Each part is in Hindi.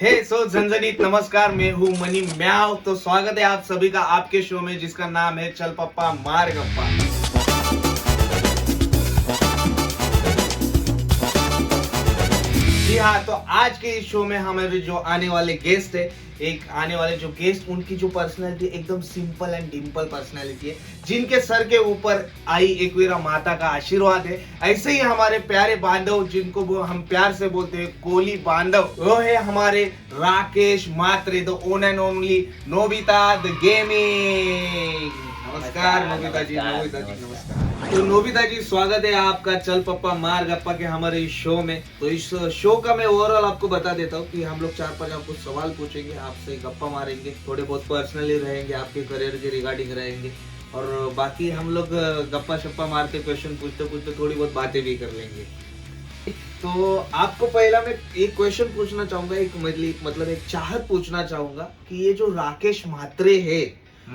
हे सो झंझनीत नमस्कार, मैं हूँ मनी म्याव। तो स्वागत है आप सभी का आपके शो में जिसका नाम है चल पप्पा मार गप्पा। जी हाँ, तो आज के इस शो में हमारे जो आने वाले गेस्ट है, उनकी जो पर्सनैलिटी एकदम सिंपल एंड डिम्पल पर्सनैलिटी है, जिनके सर के ऊपर आई एकवीरा माता का आशीर्वाद है। ऐसे ही हमारे प्यारे बांधव, जिनको वो हम प्यार से बोलते हैं कोहली बांधव, वो है हमारे Rakesh Matre, the one and only Nobita the gaming. नमस्कार नोबिता जी, नमस्कार। तो नोबिता जी, स्वागत है आपका चल पप्पा मार गप्पा के हमारे इस शो में। तो इस शो का मैं ओवरऑल आपको बता देता हूँ कि हम लोग 4-5 आपको सवाल पूछेंगे, आपसे गप्पा मारेंगे, थोड़े बहुत पर्सनली रहेंगे, आपके करियर के रिगार्डिंग रहेंगे, और बाकी हम लोग गप्पा शप्पा मारते, क्वेश्चन पूछते पूछते थोड़ी बहुत बातें भी कर लेंगे। तो आपको पहला मैं एक क्वेश्चन पूछना चाहूंगा, मतलब एक चाहत पूछना चाहूंगा कि ये जो राकेश म्हात्रे है,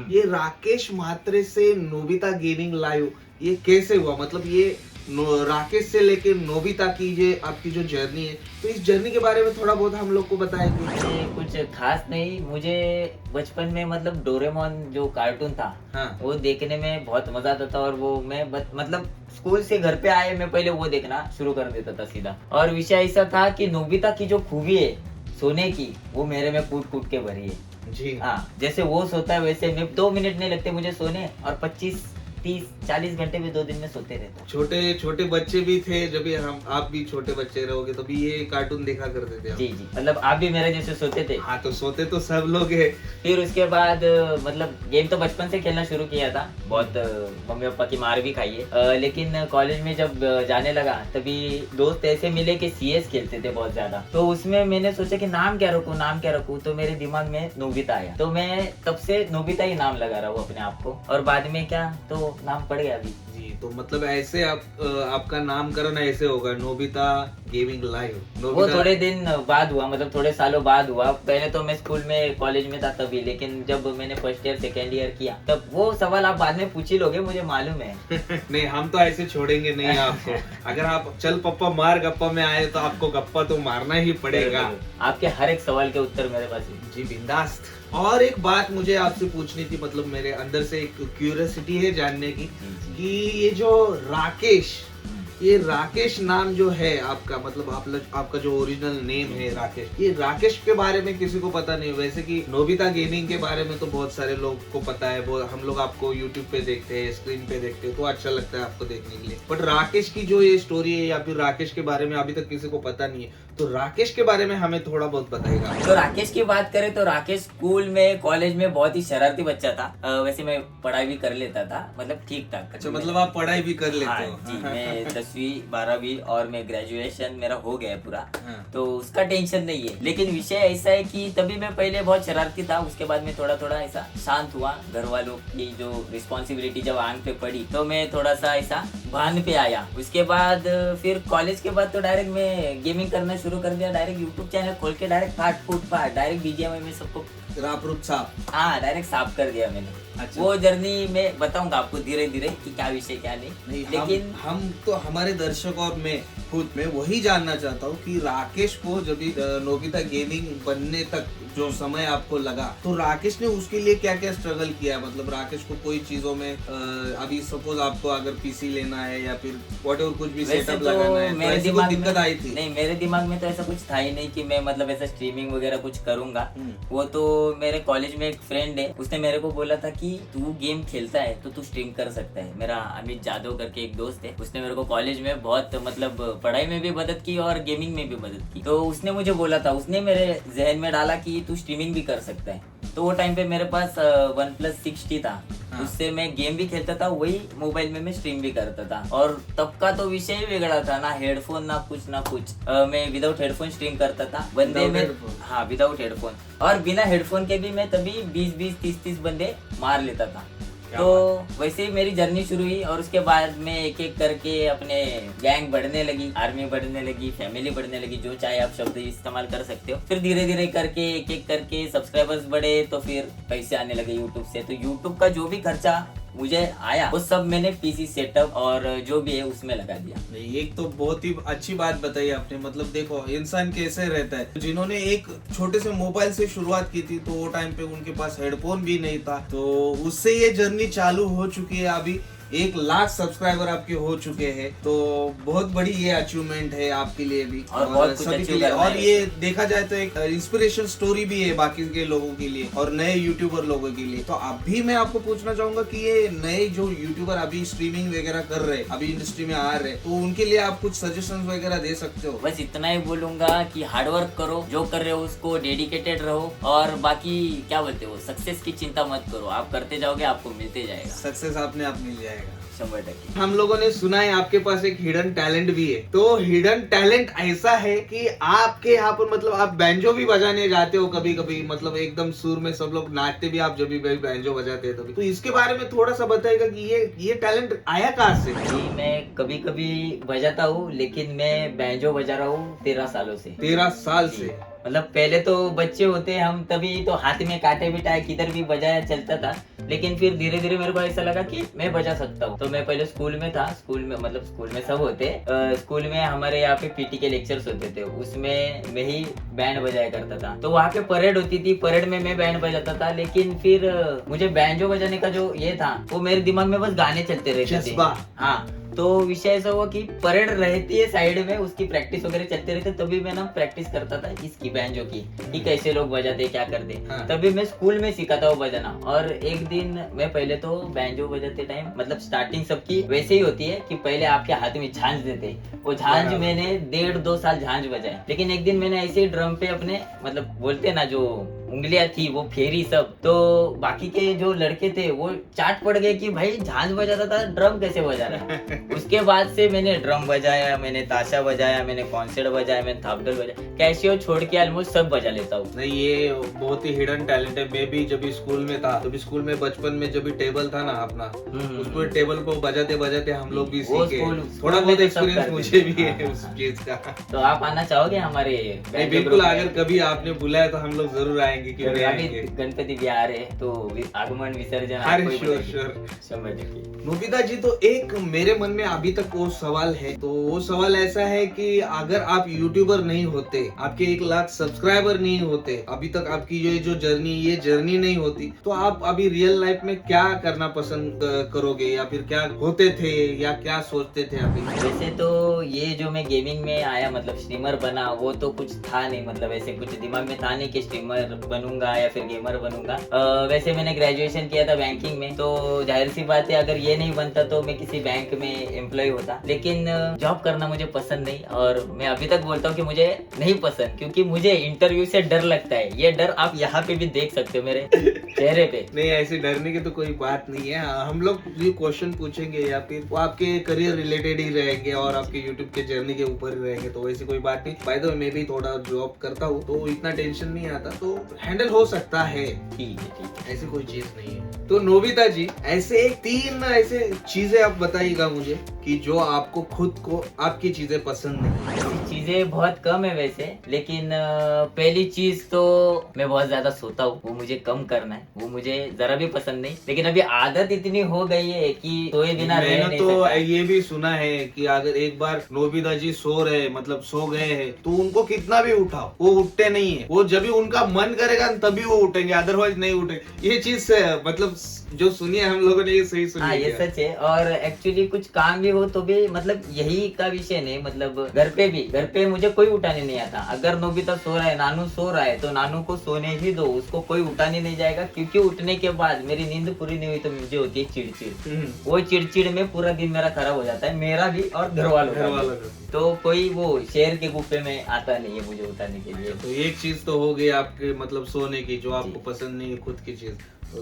ये राकेश म्हात्रे से नोबिता गेमिंग लाइव ये कैसे हुआ? मतलब ये राकेश से लेके नोबिता की ये आपकी जो जर्नी है, तो इस जर्नी के बारे में थोड़ा बहुत हम लोग को बताएंगे। कुछ खास नहीं, मुझे बचपन में मतलब डोरेमोन जो कार्टून था, हाँ। वो देखने में बहुत मजा आता था। और वो मैं मतलब स्कूल से घर पे आए मैं पहले वो देखना शुरू कर देता था सीधा। और विषय ऐसा था कि नोबिता की जो खूबी है सोने की, वो मेरे में कूट कूट के भरी है जी हाँ। जैसे वो सोता है वैसे मैं 2 मिनट नहीं लगते मुझे सोने, और 25-30-40 घंटे में 2 दिन में सोते रहता। छोटे छोटे बच्चे भी थे जब आप भी छोटे बच्चे रहोगे तो भी ये कार्टून देखा करते थे आप? जी, मतलब आप भी मेरे जैसे सोते थे? हाँ, तो सोते तो सब लोग है। फिर उसके बाद मतलब गेम तो बचपन से खेलना शुरू किया था, बहुत मम्मी पापा की मार भी खाई है। लेकिन कॉलेज में जब जाने लगा तभी दोस्त ऐसे मिले कि CS खेलते थे बहुत ज्यादा। तो उसमें मैंने सोचा कि नाम क्या रखूं, तो मेरे दिमाग में नोबिता आया। तो मैं तब से नोबिता ही नाम लगा रहा हूँ अपने आप को, और बाद में क्या तो नाम पड़ गया अभी। जी, तो मतलब ऐसे आपका नामकरण ऐसे होगा, नोबिता गेमिंग लाइव। वो थोड़े दिन बाद हुआ, मतलब थोड़े सालों बाद हुआ। पहले तो मैं स्कूल में कॉलेज में था तभी, लेकिन जब मैंने फर्स्ट ईयर सेकेंड ईयर किया तब वो सवाल आप बाद में पूछ ही लोगे, मुझे मालूम है। नहीं, हम तो ऐसे छोड़ेंगे नहीं आपको। अगर आप चल पप्पा मार गप्पा में आए तो आपको गप्पा तो मारना ही पड़ेगा। आपके हर एक सवाल के उत्तर मेरे पास है। जी, बिंदास्त। और एक बात मुझे आपसे पूछनी थी, मतलब मेरे अंदर से एक क्यूरियोसिटी है जानने की कि ये जो ये राकेश नाम जो है आपका, मतलब आपका जो ओरिजिनल नेम है राकेश, ये राकेश के बारे में किसी को पता नहीं। वैसे कि नोबिता गेमिंग के बारे में तो बहुत सारे लोग को पता है, वो हम लोग आपको यूट्यूब पे देखते हैं, स्क्रीन पे देखते हैं, तो अच्छा लगता है आपको देखने के लिए। बट राकेश की जो ये स्टोरी है या फिर राकेश के बारे में अभी तक किसी को पता नहीं है, तो राकेश के बारे में हमें थोड़ा बहुत बताएगा। तो राकेश की बात करें तो राकेश स्कूल में कॉलेज में बहुत ही शरारती बच्चा था। वैसे मैं पढ़ाई भी कर लेता था, मतलब ठीक ठाक। अच्छा, मतलब आप पढ़ाई भी कर लेते हो? जी, मैं 10वीं 12वीं और मैं ग्रेजुएशन मेरा हो गया पूरा। हाँ। तो उसका टेंशन नहीं है। लेकिन विषय ऐसा है कि तभी मैं पहले बहुत शरारती था, उसके बाद में थोड़ा थोड़ा ऐसा शांत हुआ। घर वालों की जो रिस्पॉन्सिबिलिटी जब आंख पे पड़ी तो मैं थोड़ा सा ऐसा भान पे आया। उसके बाद फिर कॉलेज के बाद तो डायरेक्ट मैं गेमिंग करना शुरू कर दिया। डायरेक्ट यूट्यूब चैनल खोल के डायरेक्ट फाट डायरेक्ट BGMI में सबको हाँ डायरेक्ट साफ कर दिया मैंने। अच्छा। वो जर्नी मैं बताऊंगा आपको धीरे धीरे कि क्या विषय क्या नहीं। लेकिन हम तो हमारे दर्शक और मैं वही जानना चाहता हूँ कि राकेश को जब नोबिता गेमिंग बनने तक जो समय आपको लगा, तो राकेश ने उसके लिए क्या क्या स्ट्रगल किया? मतलब राकेश को कोई चीजों में अभी सपोज आपको अगर PC लेना है या फिर व्हाटएवर कुछ भी सेटअप लगाना है, तो ऐसी कोई दिक्कत आई थी? नहीं, मेरे दिमाग में तो ऐसा कुछ था ही नहीं कि मैं मतलब ऐसा स्ट्रीमिंग वगैरह कुछ करूंगा। वो तो मेरे कॉलेज में एक फ्रेंड है, उसने मेरे को बोला था कि तू गेम खेलता है तो तू स्ट्रीम कर सकता है। मेरा अमित जादव करके एक दोस्त है, उसने मेरे को कॉलेज में बहुत मतलब पढ़ाई में भी मदद की और गेमिंग में भी मदद की। तो उसने मुझे बोला था, उसने मेरे जहन में डाला कि तू स्ट्रीमिंग भी कर सकता है। तो वो टाइम पे मेरे पास OnePlus 6T था। हाँ। उससे मैं गेम भी खेलता था, वही मोबाइल में मैं स्ट्रीम भी करता था। और तब का तो विषय ही बिगड़ा था, ना हेडफोन ना कुछ मैं विदाउट हेडफोन स्ट्रीम करता था। बंदे में हाँ विदाउट हेडफोन, और बिना हेडफोन के भी मैं तभी 20-20 30-30 बंदे मार लेता था। तो वैसे ही मेरी जर्नी शुरू हुई, और उसके बाद में एक एक करके अपने गैंग बढ़ने लगी, आर्मी बढ़ने लगी, फैमिली बढ़ने लगी, जो चाहे आप शब्द इस्तेमाल कर सकते हो। फिर धीरे धीरे करके एक एक करके सब्सक्राइबर्स बढ़े, तो फिर पैसे आने लगे यूट्यूब से। तो यूट्यूब का जो भी खर्चा मुझे आया वो सब मैंने पीसी सेटअप और जो भी है उसमें लगा दिया। नहीं, एक तो बहुत ही अच्छी बात बताई आपने। मतलब देखो इंसान कैसे रहता है, जिन्होंने एक छोटे से मोबाइल से शुरुआत की थी तो वो टाइम पे उनके पास हेडफोन भी नहीं था, तो उससे ये जर्नी चालू हो चुकी है। अभी 1 लाख सब्सक्राइबर आपके हो चुके हैं, तो बहुत बड़ी ये अचीवमेंट है आपके लिए भी और बहुत कुछ सभी achieve के लिए। करना और है। ये देखा जाए तो एक इंस्पिरेशन स्टोरी भी है बाकी के लोगों के लिए और नए यूट्यूबर लोगों के लिए। तो अभी मैं आपको पूछना चाहूंगा कि ये नए जो यूट्यूबर अभी स्ट्रीमिंग वगैरह कर रहे हैं, अभी इंडस्ट्री में आ रहे हैं, तो उनके लिए आप कुछ सजेशन वगैरह दे सकते हो? बस इतना ही बोलूंगा कि हार्डवर्क करो, जो कर रहे हो उसको डेडिकेटेड रहो, और बाकी क्या बोलते हो, सक्सेस की चिंता मत करो, आप करते जाओगे आपको मिलते जाएगा, सक्सेस अपने आप मिल जाएगा 100%। हम लोगों ने सुना है आपके पास एक हिडन टैलेंट भी है। तो हिडन टैलेंट ऐसा है कि आपके यहाँ पर मतलब आप बैंजो भी बजाने जाते हो कभी कभी, मतलब एकदम सुर में सब लोग नाचते भी, आप जब भी बैंजो बजाते हैं तभी। तो इसके बारे में थोड़ा सा बताइएगा कि ये टैलेंट आया कहाँ से? जी, मैं कभी कभी बजाता हूँ, लेकिन मैं बैंजो बजा रहा हूँ 13 सालों से। 13 साल से? मतलब पहले तो बच्चे होते हम तभी तो हाथ में काटे बिठाए किधर भी बजाया चलता था, लेकिन फिर धीरे धीरे मेरे को ऐसा लगा कि मैं बजा सकता हूँ। तो मैं पहले स्कूल में था, स्कूल में सब होते, स्कूल में हमारे यहाँ पे पीटी के लेक्चर्स होते थे, उसमें मैं ही बैंड बजाया करता था। तो वहाँ पे परेड होती थी, परेड में मैं बैंड बजाता था, लेकिन फिर मुझे बैंजो बजाने का जो ये था वो मेरे दिमाग में बस गाने चलते रहते थे। जज्बा। हाँ, तो विषय ऐसा हुआ कि परेड रहती है साइड में, उसकी प्रैक्टिस वगैरह चलते रहते, तभी मैं ना प्रैक्टिस करता था इसकी बैंजो की, कि कैसे लोग बजाते क्या करते। हाँ। तभी मैं स्कूल में सीखा था वो बजाना। और एक दिन मैं पहले तो बैंजो बजाते टाइम, मतलब स्टार्टिंग सबकी वैसे ही होती है कि पहले आपके हाथ में झांझ देते, वो झांझ बराबर। मैंने 1.5-2 साल झांझ बजाए। लेकिन एक दिन मैंने ऐसे ही ड्रम पे अपने, मतलब बोलते ना जो उंगलियां थी वो फेरी सब, तो बाकी के जो लड़के थे वो चाट पड़ गए कि भाई झांझ बजाता था ड्रम कैसे बजा रहा है। उसके बाद से मैंने ड्रम बजाया, मैंने ताशा बजाया, मैंने कॉन्सर्ट बजाया, मैंने थापडल बजाया, कैसियो छोड़ के ऑलमोस्ट सब बजा लेता हूँ। नहीं, ये बहुत ही हिडन टैलेंट है। मैं भी जब भी स्कूल में था, जब भी स्कूल में बचपन में जब भी टेबल था ना अपना, उसको टेबल को बजाते बजाते हम लोग भी वो सीखे। स्कूल थोड़ा बहुत में तो सब एक्सपीरियंस करते मुझे थे। भी है हाँ, उस हाँ, चीज का। तो आप आना चाहोगे हमारे नहीं, बिल्कुल, अगर कभी आपने बुलाया तो हम लोग जरूर आएंगे। क्यों नहीं अभी आएंगे? गणपति भी आ रहे हैं, तो आगमन विसर्जन अरे आपको ही श्योर बताएंगे। श्योर। 100%। नोबिता जी, तो एक मेरे मन में अभी तक वो सवाल है, तो वो सवाल ऐसा है कि अगर आप यूट्यूबर नहीं होते, आपके 1 लाख सब्सक्राइबर नहीं होते, अभी तक आपकी ये जो जर्नी नहीं होती, तो आप अभी रियल लाइफ में क्या करना पसंद करोगे, या फिर क्या होते थे, या क्या सोचते थे अभी? वैसे तो ये जो मैं गेमिंग में आया, मतलब स्ट्रीमर बना, वो तो कुछ था नहीं, मतलब ऐसे कुछ दिमाग में था नहीं कि स्ट्रीमर बनूंगा या फिर गेमर बनूंगा। वैसे मैंने ग्रेजुएशन किया था बैंकिंग में, तो जाहिर सी बात है अगर ये नहीं बनता तो मैं किसी बैंक में एम्प्लॉय होता, लेकिन जॉब करना मुझे पसंद नहीं। और मैं अभी तक बोलता हूँ कि मुझे नहीं पसंद, क्योंकि मुझे इंटरव्यू से डर लगता है। ये डर आप यहाँ पे भी देख सकते हो मेरे चेहरे पे। नहीं, ऐसे डरने की तो कोई बात नहीं है। हम लोग ये क्वेश्चन पूछेंगे या फिर वो आपके करियर रिलेटेड ही रहेंगे और आपके यूट्यूब के जर्नी के ऊपर ही रहेंगे, तो वैसी कोई बात नहीं। बाय द वे, मैं भी थोड़ा जॉब करता हूँ, तो इतना टेंशन नहीं आता, तो हैंडल हो सकता है। ठीक है। ऐसी कोई चीज नहीं है। तो नोबिता जी, ऐसे 3 ऐसे चीजें आप बताइएगा मुझे कि जो आपको खुद को आपकी चीजें पसंद नहीं। ऐसी चीजें बहुत कम है वैसे, लेकिन पहली चीज तो मैं बहुत ज्यादा सोता हूँ, वो मुझे कम करना है, वो मुझे जरा भी पसंद नहीं। लेकिन अभी आदत इतनी हो गई है कि सोए बिना रह मैंने नहीं तो सकता। ये भी सुना है कि अगर एक बार नोबिता जी सो रहे, मतलब सो गए हैं, तो उनको कितना भी उठाओ वो उठते नहीं है। वो जब भी उनका मन करेगा तभी वो उठेंगे, अदरवाइज नहीं उठेंगे। ये चीज मतलब जो सुनी है हम लोगों ने, ये सही सुनी हाँ, है ये क्या? सच है। और एक्चुअली कुछ काम भी हो तो भी, मतलब यही का विषय नहीं, मतलब घर पे मुझे कोई उठाने नहीं आता। अगर नोबिता सो रहा है, नानू सो रहा है, तो नानू को सोने ही दो, उसको कोई उठाने नहीं जाएगा, क्योंकि उठने के बाद मेरी नींद पूरी नहीं हुई तो मुझे होती है चिड़चिड़। वो चिड़चिड़ में पूरा दिन मेरा खराब हो जाता है, मेरा भी और घर वालों घर वालों का। का। तो कोई वो शेर के गुफे में आता नहीं है मुझे उठाने के लिए। तो एक चीज तो हो गई आपके मतलब सोने की, जो आपको पसंद नहीं है खुद की चीज। तो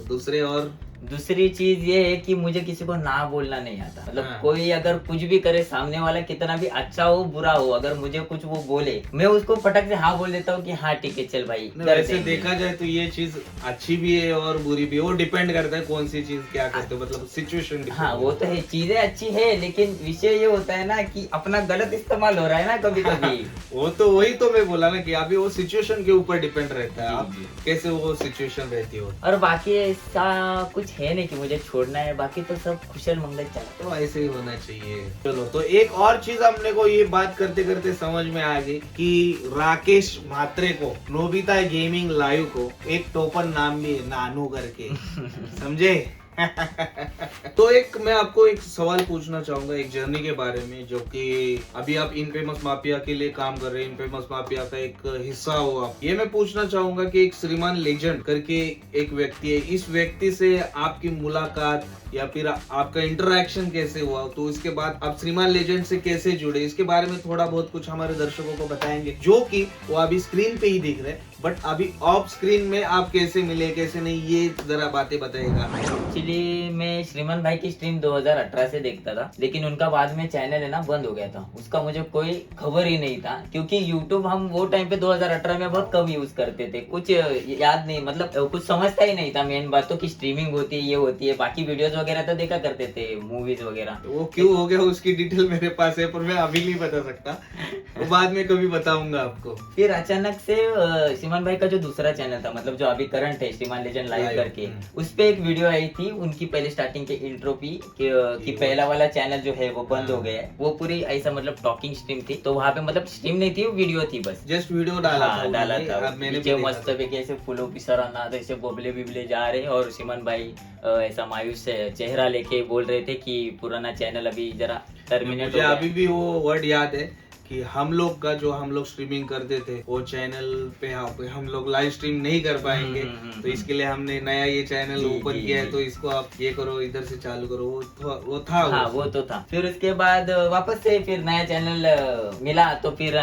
दूसरी चीज ये है कि मुझे किसी को ना बोलना नहीं आता। मतलब हाँ। कोई अगर कुछ भी करे, सामने वाला कितना भी अच्छा हो बुरा हो, अगर मुझे कुछ वो बोले, मैं उसको फटक से हाँ बोल देता हूँ कि हाँ ठीक है चल भाई। कर वैसे देंगे। देखा जाए तो ये चीज अच्छी भी है और बुरी भी है, वो डिपेंड करता है कौन सी चीज क्या करते हो, मतलब सिचुएशन। हाँ, वो तो है, चीजें अच्छी है, लेकिन विषय ये होता है ना कि अपना गलत इस्तेमाल हो रहा है ना कभी कभी। वो तो वही तो मैं बोला ना कि अभी वो सिचुएशन के ऊपर डिपेंड रहता है, आप जी। कैसे वो सिचुएशन रहती हो। और बाकी ऐसा कुछ है नहीं कि मुझे छोड़ना है, बाकी तो सब कुशल मंगल चला। तो ऐसे ही होना चाहिए। चलो, तो एक और चीज अपने को ये बात करते करते समझ में आ गई कि राकेश म्हात्रे को, नोबिता गेमिंग लाइव को एक टोपन नाम भी है, नानू करके, समझे? तो एक मैं आपको एक सवाल पूछना चाहूंगा एक जर्नी के बारे में, जो कि अभी आप इनफेमस माफिया के लिए काम कर रहे हैं, इनफेमस माफिया का एक हिस्सा हो आप। ये मैं पूछना चाहूंगा कि एक श्रीमान लेजेंड करके एक व्यक्ति है, इस व्यक्ति से आपकी मुलाकात या फिर आपका इंटरेक्शन कैसे हुआ, तो इसके बाद आप श्रीमान लेजेंड से कैसे जुड़े, इसके बारे में थोड़ा बहुत कुछ हमारे दर्शकों को बताएंगे, जो कि वो अभी स्क्रीन पे ही दिख रहे हैं, बट अभी ऑफ स्क्रीन में आप कैसे मिले कैसे नहीं, ये जरा बातें बताएगा। एक्चुअली मैं श्रीमान भाई की स्ट्रीम 2018 से देखता था, लेकिन उनका बाद में चैनल है ना बंद हो गया था, उसका मुझे कोई खबर ही नहीं था, क्योंकि यूट्यूब हम वो टाइम पे 2018 में बहुत कम यूज करते थे, कुछ याद नहीं, मतलब कुछ समझता ही नहीं था मेन बात तो कि स्ट्रीमिंग होती है, ये होती है, बाकी वीडियोस वगैरह तो देखा करते थे, मूवीज वगैरह। वो क्यों हो गया उसकी डिटेल मेरे पास है, पर मैं अभी नहीं बता सकता, वो बाद में कभी बताऊंगा आपको। फिर अचानक से श्रीमान भाई का जो दूसरा चैनल था, मतलब जो अभी करंट है श्रीमान लेजेंड लाइव करके, उस पे एक वीडियो आई थी उनकी पहले स्टार्टिंग के इंट्रो की पहला वाला चैनल जो है वो बंद हो गया है, वो पूरी ऐसा मतलब टॉकिंग स्ट्रीम थी, तो वहाँ पे मतलब स्ट्रीम नहीं थी, वो वीडियो थी बस, जस्ट वीडियो डाला था। नीचे मस्त पे ऐसे फूलों की सराहना, ऐसे बबले बिबले जा रहे और श्रीमान भाई ऐसा मायूस चेहरा लेके बोल रहे थे कि पुराना चैनल अभी जरा टर्मिनेट हो गया। अभी भी वो वर्ड याद है कि हम लोग का जो हम लोग स्ट्रीमिंग करते थे वो चैनल पे हम लोग लाइव स्ट्रीम नहीं कर पाएंगे, तो इसके लिए हमने नया ये चैनल ओपन किया है, तो इसको आप ये करो, इधर से चालू करो, वो था। हाँ, वो तो था। फिर उसके बाद वापस से फिर नया चैनल मिला, तो फिर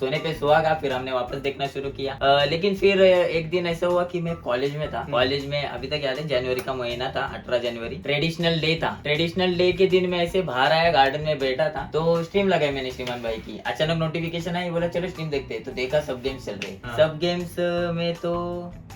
सोने पे सुहागा, फिर हमने वापस देखना शुरू किया। लेकिन फिर एक दिन ऐसा हुआ कि मैं कॉलेज में था, कॉलेज में अभी तक याद है जनवरी का महीना था, 18 जनवरी, ट्रेडिशनल डे था। ट्रेडिशनल डे के दिन मैं ऐसे बाहर आया, गार्डन में बैठा था, तो स्ट्रीम लगाई मैंने श्रीमान भाई की, अचानक नोटिफिकेशन आई, बोला चलो स्ट्रीम देखते हैं, तो देखा सब गेम्स चल रहे। हाँ। सब गेम्स में तो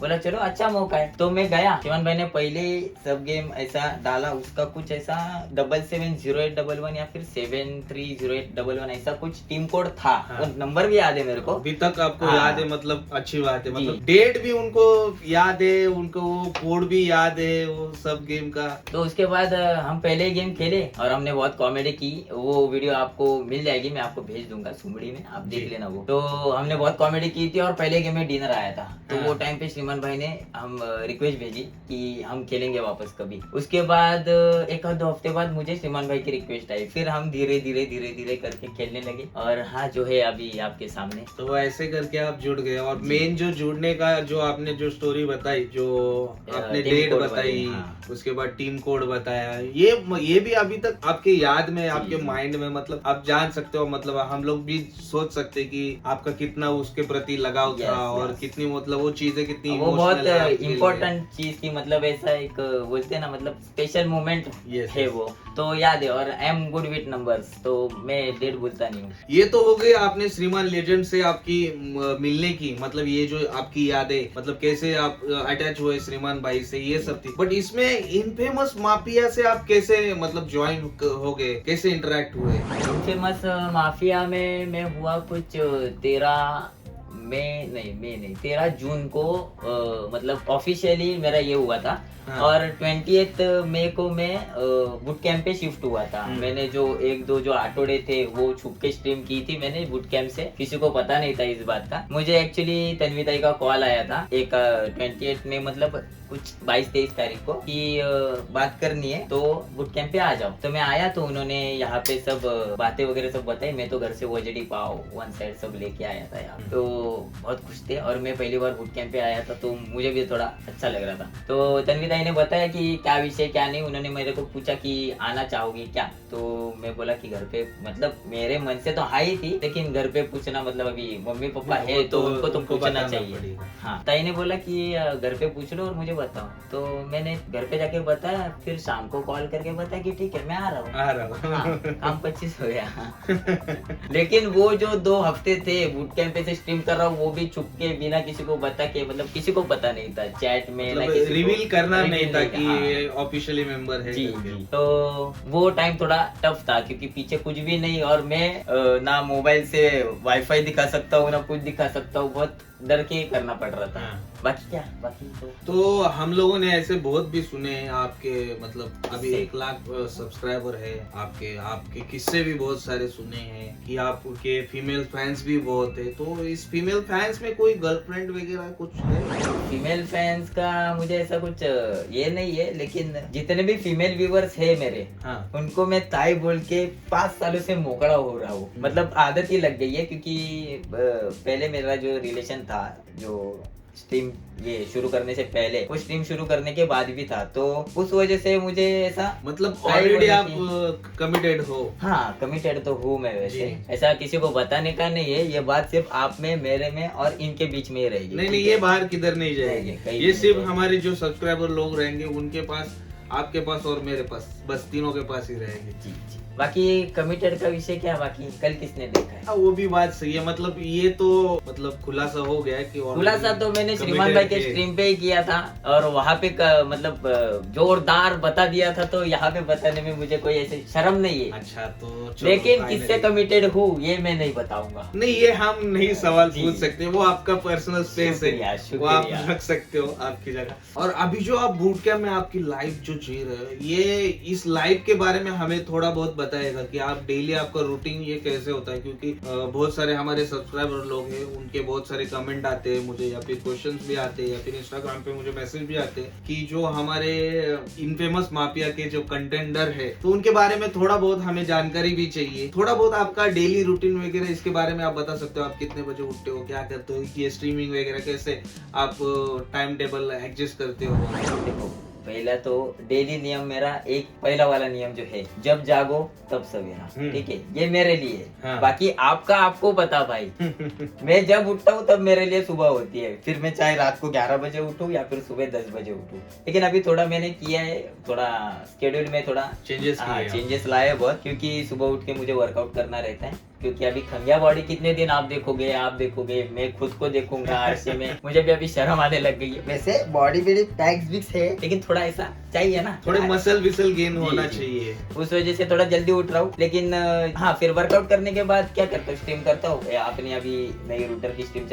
बोला चलो अच्छा मौका है, तो मैं गया। श्रीमान भाई ने पहले सब गेम ऐसा डाला, उसका कुछ ऐसा 770811 या फिर 730811 ऐसा कुछ टीम कोड था। हाँ। वो नंबर भी याद है मेरे को अभी तक आपको हाँ। याद है, मतलब अच्छी बात है, मतलब डेट भी उनको याद है, उनको वो कोड भी याद है वो सब गेम का। तो उसके बाद हम पहले ही गेम खेले और हमने बहुत कॉमेडी की, वो वीडियो आपको मिल जाएगी, मैं आपको भेज दूंगा सुमड़ी में, आप देख लेना वो। तो हमने बहुत कॉमेडी की थी और पहले गेम में डिनर आया था, तो वो टाइम पे श्रीमान भाई ने हम रिक्वेस्ट भेजी कि हम खेलेंगे वापस कभी। उसके बाद एक आध 2 हफ्ते बाद मुझे श्रीमान भाई की रिक्वेस्ट आई, फिर हम धीरे धीरे करके खेलने लगे, और हाँ जो है अभी आपके सामने। तो ऐसे करके आप जुड़ गए, और मेन जो जुड़ने का जो आपने जो स्टोरी बताई, जो आपने डेट बताई, हाँ। उसके बाद टीम कोड बताया, ये भी अभी तक आपके याद में, आपके माइंड में, मतलब आप जान सकते हो, मतलब हम लोग भी सोच सकते कि आपका कितना उसके प्रति लगाव था, और कितनी मतलब वो चीजें कितनी वो बहुत इम्पोर्टेंट चीज थी, मतलब ऐसा एक बोलते हैं ना, मतलब स्पेशल मोमेंट है वो, तो याद है। और I am good with numbers, तो मैं डेट भूलता नहीं हूँ। ये तो हो गई आपने श्रीमान लेजेंड से आपकी मिलने की, मतलब ये जो आपकी यादें, मतलब कैसे आप अटैच हुए श्रीमान भाई से, ये सब थी। बट इसमें इनफेमस माफिया से आप कैसे मतलब ज्वाइन हो गए, कैसे इंटरेक्ट हुए? इनफेमस माफिया में मैं हुआ कुछ 13 जून को, मतलब ऑफिशियली मेरा ये हुआ था। हाँ। और 20th मई को मैं बुट कैंप पे शिफ्ट हुआ था। मैंने जो 1-2 जो आठोड़े थे वो छुप के स्ट्रीम की थी मैंने बुट कैंप से, किसी को पता नहीं था इस बात का। मुझे एक्चुअली तन्वीताई का कॉल आया था एक 28 में, मतलब कुछ 22-23 तारीख को, कि बात करनी है तो बुट कैंप पे आ जाओ। तो मैं आया, तो उन्होंने यहाँ पे सब बातें वगैरह सब बताई। मैं तो घर से OJD पाव 1 साइड सब लेके आया था यहाँ, तो बहुत खुश थे। और मैं पहली बार बुट कैंप पे आया था, तो मुझे भी थोड़ा अच्छा लग रहा था। तो तन्वीताई ने बताया कि क्या विषय क्या नहीं। उन्होंने मेरे को पूछा कि आना चाहोगी क्या, तो मैं बोला कि घर पे, मतलब मेरे मन से तो हाई थी, लेकिन घर पे पूछना, मतलब अभी मम्मी पापा है तो उनको तो पूछना चाहिए। हाँ, ताई ने बोला कि घर पे पूछ लो और मुझे बताओ। तो मैंने घर पे जाके बताया, फिर शाम को कॉल करके बताया कि ठीक है मैं आ रहा हूँ। हाँ, काम 25 हो गया। लेकिन वो जो 2 हफ्ते थे बुट कैंप पे से स्ट्रीम कर रहा हूँ, वो भी छुप के बिना किसी को बता के, मतलब किसी को पता नहीं था, चैट में मतलब रिवील करना नहीं था कि ये ऑफिशियली मेंबर है। जी। तो वो टाइम थोड़ा टफ था, क्योंकि पीछे कुछ भी नहीं, और मैं ना मोबाइल से वाईफाई दिखा सकता हूँ ना कुछ दिखा सकता हूँ। बहुत डर के करना पड़ रहा था। हाँ। बाकी तो हम लोगों ने ऐसे बहुत भी सुने हैं आपके, मतलब अभी किस्से? 1 लाख सब्सक्राइबर है आपके आपके किस्से भी बहुत सारे सुने हैं कि आपके फीमेल फैंस भी बहुत है। तो इस फीमेल फैंस में कोई गर्लफ्रेंड वगैरह कुछ है? फीमेल फैंस का मुझे ऐसा कुछ ये नहीं है, लेकिन जितने भी फीमेल व्यूवर्स है मेरे, हाँ। उनको मैं ताई बोल के 5 सालों से मोकड़ा हो रहा हूँ। मतलब आदत ही लग गई है, क्योंकि पहले मेरा जो रिलेशन था, जो स्ट्रीम ये शुरू करने से पहले, वो स्ट्रीम शुरू करने के बाद भी था, तो उस वजह से मुझे ऐसा मतलब ताई ऑलरेडी बोलने आप की- कमिटेड हो? हाँ, कमिटेड तो हूँ मैं वैसे। जी। ऐसा किसी को बताने का नहीं है, ये बात सिर्फ आप में, मेरे में और इनके बीच में ही रहेगी। नहीं नहीं, ठीक ये है? बाहर किधर नहीं जाएगी। नहीं, कहीं ये भी सिर्फ नहीं हमारे जो सब्सक्राइबर लोग रहेंगे उनके पास, आपके पास और मेरे पास, बस तीनों के पास ही रहेगी। जी जी। बाकी कमिटेड का विषय क्या, बाकी कल किसने देखा है? हाँ, वो भी बात सही है। मतलब ये तो मतलब खुलासा हो गया कि खुलासा तो मैंने श्रीमान भाई के स्ट्रीम पे ही किया था, और वहाँ पे मतलब जोरदार बता दिया था, तो यहाँ पे बताने में मुझे कोई ऐसे शर्म नहीं है। अच्छा, तो चलो, लेकिन finally। किससे कमिटेड हूँ ये मैं नहीं बताऊंगा। नहीं, ये हम नहीं सवाल जी। पूछ सकते, वो आपका पर्सनल स्पेस है, शुक्रिया, वो आप शुक्रिया। रख सकते हो आपकी जगह। और अभी जो आप बूट कैंप में आपकी लाइफ जो जी रहे हो, ये इस लाइफ के बारे में हमें थोड़ा बहुत बताएगा कि आप डेली आपका रूटीन ये कैसे होता है, क्योंकि बहुत सारे हमारे सब्सक्राइबर लोग हैं, उनके बहुत सारे कमेंट आते हैं मुझे, या फिर क्वेश्चंस भी आते हैं, या फिर इंस्टाग्राम पे मुझे मैसेज भी आते हैं कि जो हमारे इनफेमस माफिया के जो कंटेंडर है, तो उनके बारे में थोड़ा बहुत हमें जानकारी भी चाहिए। थोड़ा बहुत आपका डेली रूटीन वगैरह इसके बारे में आप बता सकते हो? आप कितने बजे उठते हो, क्या करते हो, ये स्ट्रीमिंग वगैरह कैसे आप टाइम टेबल एडजस्ट करते हो? देखो, पहला तो डेली नियम मेरा एक पहला वाला नियम जो है, जब जागो तब सवेरा। ठीक है, ये मेरे लिए है। हाँ। बाकी आपका आपको पता भाई। मैं जब उठता हूँ तब मेरे लिए सुबह होती है, फिर मैं चाहे रात को 11 बजे उठूँ या फिर सुबह 10 बजे उठूँ। लेकिन अभी थोड़ा मैंने किया है, थोड़ा स्केड्यूल में थोड़ा चेंजेस लाए बहुत, क्योंकि सुबह उठ के मुझे वर्कआउट करना रहता है। क्योंकि अभी खंगिया बॉडी कितने दिन आप देखोगे, मैं खुद को देखूंगा आरसे में, मुझे भी अभी शर्म आने लग गई है। वैसे बॉडी मेरी टैक्स बिक्स है, लेकिन थोड़ा ऐसा चाहिए ना, थोड़े मसल विसल गेन जी, होना जी। चाहिए। उस वजह से थोड़ा जल्दी उठ रहा हूँ। लेकिन हाँ, फिर वर्कआउट करने के बाद क्या करता हूँ, स्ट्रीम करता हूँ। अपनी अभी नई रूटर की स्ट्रीम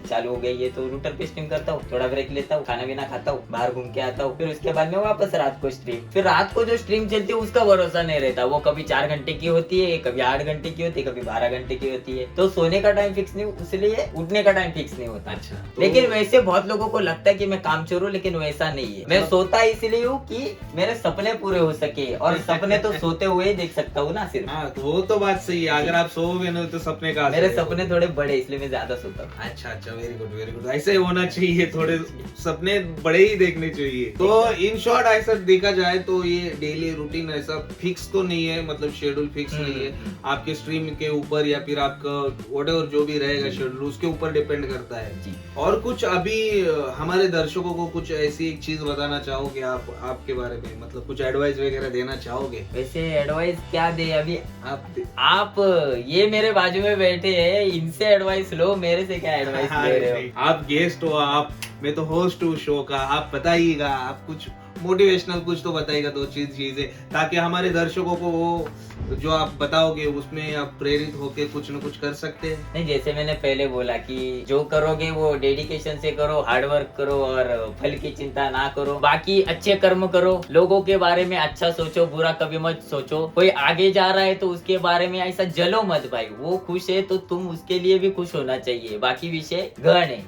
चालू हो गई है, तो रूटर पे स्ट्रीम करता हूँ, थोड़ा ब्रेक लेता हूँ, खाना पीना खाता हूँ, बाहर घूम के आता हूँ, फिर उसके बाद में वापस रात को स्ट्रीम। फिर रात को जो स्ट्रीम चलती है उसका भरोसा नहीं रहता, वो कभी 4 घंटे की होती है, कभी 8 घंटे की होती है, कभी 12 घंटे की होती है। तो सोने का टाइम फिक्स नहीं, इसलिए उठने का टाइम फिक्स नहीं होता। अच्छा, लेकिन वैसे बहुत लोगों को लगता है कि मैं कामचोर हूँ, लेकिन वैसा नहीं है। मैं सोता इसलिए हूँ कि मेरे सपने पूरे हो सके, और सपने तो सोते हुए ही देख सकता हूँ ना सिर्फ। हाँ, तो वो तो बात सही है। अगर आप सोओगे नहीं तो सपने का मेरे सपने थोड़े बड़े, इसलिए मैं ज्यादा सोता हूँ। अच्छा अच्छा, वेरी गुड। ऐसे ही होना चाहिए, थोड़े सपने बड़े ही देखने चाहिए। तो इन शॉर्ट ऐसा देखा जाए तो ये डेली रूटीन ऐसा फिक्स तो नहीं है, मतलब शेड्यूल फिक्स नहीं है आपके स्ट्रीम के ऊपर, या फिर आपका व्हाटएवर जो भी रहेगा शेड्यूल उसके ऊपर डिपेंड करता है जी। और कुछ अभी हमारे दर्शकों को कुछ ऐसी एक चीज बताना चाहोगे आप आपके बारे में, मतलब कुछ एडवाइस वगैरह देना चाहोगे? वैसे एडवाइस क्या दे, अभी आप आप ये मेरे बाजू में बैठे हैं, इनसे एडवाइस लो, मेरे से क्या एडवाइस ले रहे हो? आप गेस्ट हो, आप, मैं तो होस्ट हूँ शो का, आप बताइएगा, आप कुछ मोटिवेशनल कुछ तो बताइएगा, 2 चीजें, ताकि हमारे दर्शकों को वो जो आप बताओगे उसमें आप प्रेरित होके कुछ न कुछ कर सकते हैं। नहीं, जैसे मैंने पहले बोला कि जो करोगे वो डेडिकेशन से करो, हार्डवर्क करो और फल की चिंता ना करो। बाकी अच्छे कर्म करो, लोगों के बारे में अच्छा सोचो, बुरा कभी मत सोचो। कोई आगे जा रहा है तो उसके बारे में ऐसा जलो मत भाई, वो खुश है तो तुम उसके लिए भी खुश होना चाहिए। बाकी विषय गहन है,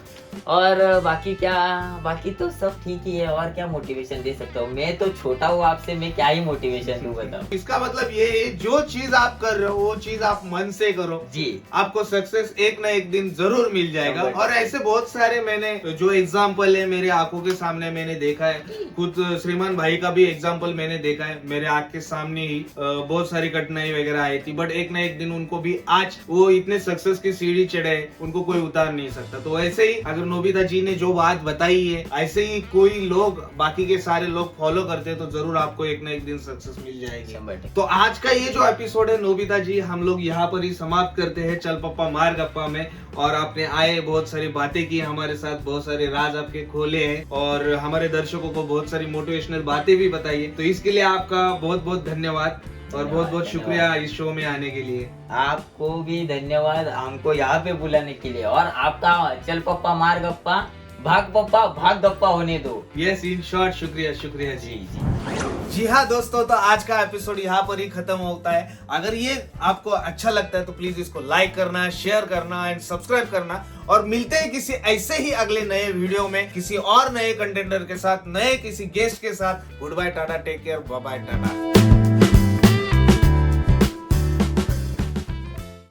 और बाकी तो सब ठीक ही है। और क्या मोटिवेशन दे सकता हूँ, मैं तो छोटा हूँ आपसे, मैं क्या ही मोटिवेशन दूँ बताओ। इसका मतलब ये है, जो चीज आप कर रहे हो वो चीज आप मन से करो जी, आपको सक्सेस एक ना एक दिन जरूर मिल जाएगा। 100%। और ऐसे बहुत सारे मैंने जो एग्जाम्पल है मेरे आंखों के सामने मैंने देखा है, खुद श्रीमान भाई का भी एग्जाम्पल मैंने देखा है, मेरे आंख के सामने ही बहुत सारी कठिनाई वगैरह आई थी, बट एक ना एक दिन उनको भी आज वो इतने सक्सेस की सीढ़ी चढ़े, उनको कोई उतार नहीं सकता। तो ऐसे ही अगर नोबिता जी ने जो बात बताई है, ऐसे ही कोई लोग, बाकी के सारे लोग फॉलो करते हैं, तो जरूर आपको एक ना एक दिन सक्सेस मिल जाएगी। 100%। तो आज का ये जो एपिसोड है नोबिता जी, हम लोग यहाँ पर ही समाप्त करते हैं चल पप्पा मार गप्पा में। और आपने आए, बहुत सारी बातें की हमारे साथ, बहुत सारे राज आपके खोले हैं, और हमारे दर्शकों को बहुत सारी मोटिवेशनल बातें भी बताई है, तो इसके लिए आपका बहुत बहुत धन्यवाद। और बहुत बहुत शुक्रिया इस शो में आने के लिए। आपको भी धन्यवाद हमको यहाँ पे बुलाने के लिए, और आपका चल पप्पा मार गप्पा, भाग पप्पा भाग गप्पा होने दो। यस, इन शॉर्ट शुक्रिया शुक्रिया जी। जी जी हाँ दोस्तों, तो आज का एपिसोड यहाँ पर ही खत्म होता है। अगर ये आपको अच्छा लगता है तो प्लीज इसको लाइक करना, शेयर करना एंड सब्सक्राइब करना। और मिलते हैं किसी ऐसे ही अगले नए वीडियो में किसी और नए कंटेंडर के साथ, नए किसी गेस्ट के साथ। Goodbye, tata, take care, bye bye, Tata.